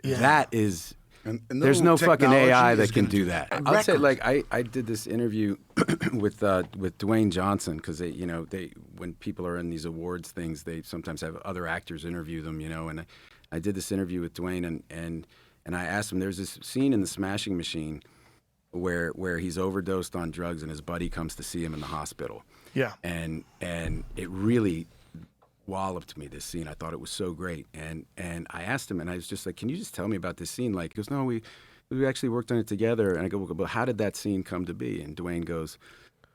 that is. And there's no fucking AI that is can gonna do that. I'll say, like, I did this interview with Dwayne Johnson because when people are in these awards things, they sometimes have other actors interview them, and I did this interview with Dwayne and I asked him. There's this scene in The Smashing Machine where he's overdosed on drugs and his buddy comes to see him in the hospital. Yeah. And it really walloped me, this scene. I thought it was so great. And I asked him, and I was just like, can you just tell me about this scene? Like, he goes, no, we actually worked on it together. And I go, well, how did that scene come to be? And Dwayne goes,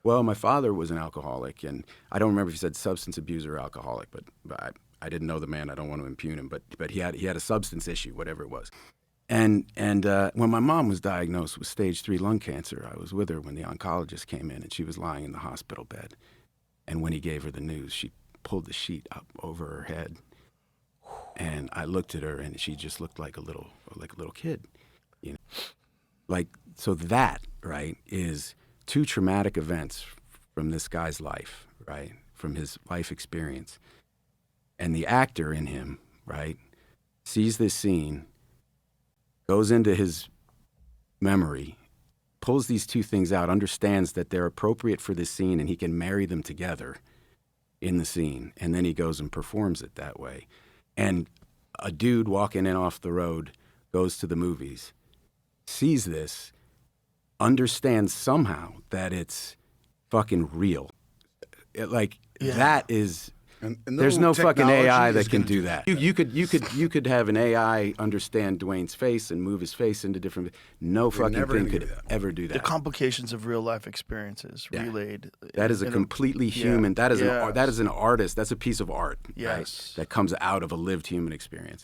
well, my father was an alcoholic, and I don't remember if he said substance abuser or alcoholic, but I didn't know the man. I don't want to impugn him, but he had a substance issue, whatever it was. And when my mom was diagnosed with stage 3 lung cancer, I was with her when the oncologist came in, and she was lying in the hospital bed. And when he gave her the news, she pulled the sheet up over her head, and I looked at her, and she just looked like a little kid, Like, so that, right, is 2 traumatic events from this guy's life, right, from his life experience, and the actor in him, right, sees this scene, goes into his memory, pulls these 2 things out, understands that they're appropriate for this scene, and he can marry them together in the scene, and then he goes and performs it that way. And a dude walking in off the road goes to the movies, sees this, understands somehow that it's fucking real. That is... And there's no fucking AI that can do that. You could have an AI understand Dwayne's face and move his face into different. No fucking thing could ever do that. The complications of real life experiences relayed. That is a completely human. That is an artist. That's a piece of art. Yes. Right, that comes out of a lived human experience.